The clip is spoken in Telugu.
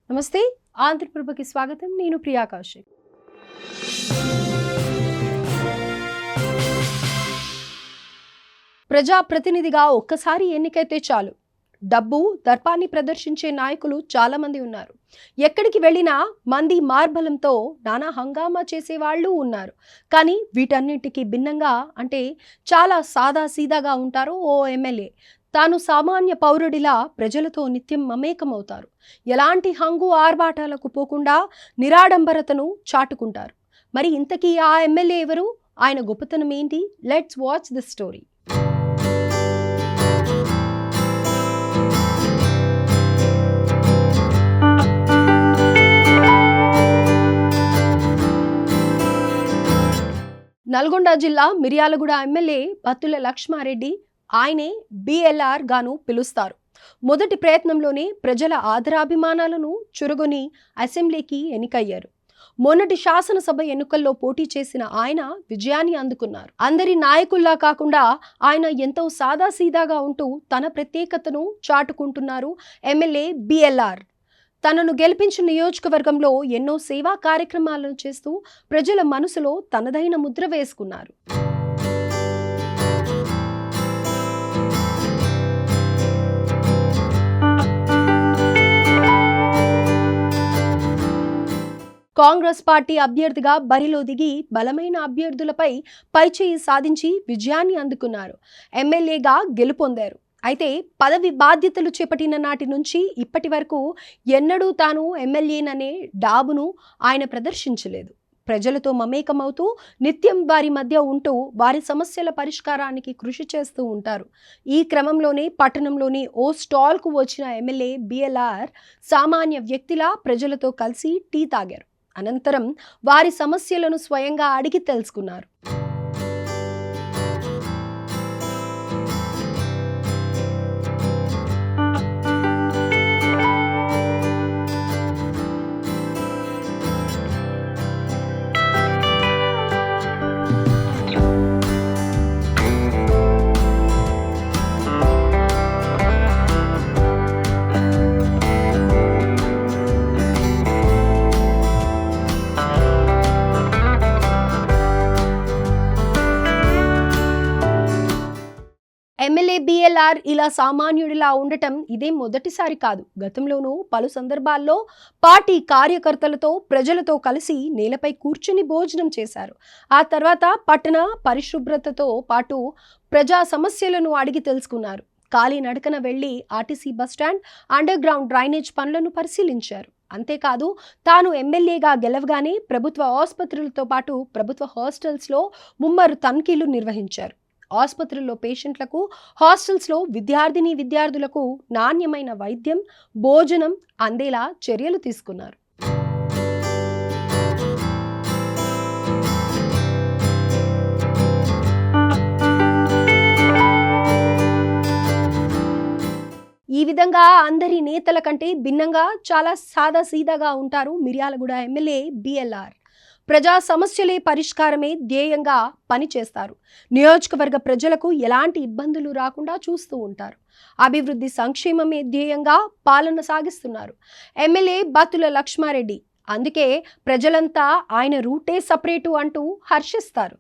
నమస్తే ఆంధ్రప్రభకి స్వాగతం. నేను ప్రియా కౌశిక్. ప్రజాప్రతినిధిగా ఒక్కసారి ఎన్నికైతే చాలు, డబ్బు దర్పాన్ని ప్రదర్శించే నాయకులు చాలా మంది ఉన్నారు. ఎక్కడికి వెళ్ళినా మంది మార్బలంతో నానా హంగామా చేసేవాళ్ళు ఉన్నారు. కానీ వీటన్నిటికీ భిన్నంగా, అంటే చాలా సాదా సీదాగా ఉంటారు ఓ ఎమ్మెల్యే. తాను సామాన్య పౌరుడిలా ప్రజలతో నిత్యం మమేకమవుతారు. ఎలాంటి హంగు ఆర్భాటాలకు పోకుండా నిరాడంబరతను చాటుకుంటారు. మరి ఇంతకీ ఆ ఎమ్మెల్యే ఎవరు? ఆయన గొప్పతనం ఏంటి? Let's watch this story. Nalgonda జిల్లా మిర్యాలగూడ ఎమ్మెల్యే బత్తుల లక్ష్మారెడ్డి. ఆయనే బిఎల్ఆర్ గాను పిలుస్తారు. మొదటి ప్రయత్నంలోనే ప్రజల ఆదరాభిమానాలను చురుగొని అసెంబ్లీకి ఎన్నికయ్యారు. మొన్నటి శాసనసభ ఎన్నికల్లో పోటీ చేసిన ఆయన విజయాన్ని అందుకున్నారు. అందరి నాయకుల్లా కాకుండా ఆయన ఎంతో సాదాసీదాగా ఉంటూ తన ప్రత్యేకతను చాటుకుంటున్నారు ఎమ్మెల్యే బిఎల్ఆర్. తనను గెలిపించిన నియోజకవర్గంలో ఎన్నో సేవా కార్యక్రమాలను చేస్తూ ప్రజల మనసులో తనదైన ముద్ర వేసుకున్నారు. కాంగ్రెస్ పార్టీ అభ్యర్థిగా బరిలో దిగి బలమైన అభ్యర్థులపై పైచేయి సాధించి విజయాన్ని అందుకున్నారు. ఎమ్మెల్యేగా గెలుపొందారు. అయితే పదవి బాధ్యతలు చేపట్టిన నాటి నుంచి ఇప్పటి వరకు ఎన్నడూ తాను ఎమ్మెల్యేననే డాబును ఆయన ప్రదర్శించలేదు. ప్రజలతో మమేకమవుతూ నిత్యం వారి మధ్య ఉంటూ వారి సమస్యల పరిష్కారానికి కృషి చేస్తూ ఉంటారు. ఈ క్రమంలోనే పట్టణంలోని ఓ స్టాల్కు వచ్చిన ఎమ్మెల్యే బిఎల్ఆర్ సామాన్య వ్యక్తిలా ప్రజలతో కలిసి టీ తాగారు. అనంతరం వారి సమస్యలను స్వయంగా అడిగి తెలుసుకున్నారు. ఎమ్మెల్యే బిఎల్ఆర్ ఇలా సామాన్యుడిలా ఉండటం ఇదే మొదటిసారి కాదు. గతంలోనూ పలు సందర్భాల్లో పార్టీ కార్యకర్తలతో ప్రజలతో కలిసి నేలపై కూర్చుని భోజనం చేశారు. ఆ తర్వాత పట్టణ పరిశుభ్రతతో పాటు ప్రజా సమస్యలను అడిగి తెలుసుకున్నారు. ఖాళీ నడకన వెళ్లి RTC bus stand, under ground drainage పనులను పరిశీలించారు. అంతేకాదు, తాను ఎమ్మెల్యేగా గెలవగానే ప్రభుత్వ ఆసుపత్రులతో పాటు ప్రభుత్వ హాస్టల్స్లో ముమ్మరు తనిఖీలు నిర్వహించారు. ఆసుపత్రుల్లో పేషెంట్లకు, హాస్టల్స్లో విద్యార్థులకు నాణ్యమైన వైద్యం, భోజనం అందేలా చర్యలు తీసుకున్నారు. ఈ విధంగా అందరి నేతల కంటే భిన్నంగా చాలా సాదాసీదాగా ఉంటారు మిర్యాలగూడ ఎమ్మెల్యే బిఎల్ఆర్. ప్రజా సమస్యలే పరిష్కారమే ధ్యేయంగా పనిచేస్తారు. నియోజకవర్గ ప్రజలకు ఎలాంటి ఇబ్బందులు రాకుండా చూస్తూ ఉంటారు. అభివృద్ధి సంక్షేమమే ధ్యేయంగా పాలన సాగిస్తున్నారు ఎమ్మెల్యే బత్తుల లక్ష్మారెడ్డి. అందుకే ప్రజలంతా ఆయన రూటే సపరేటు అంటూ హర్షిస్తారు.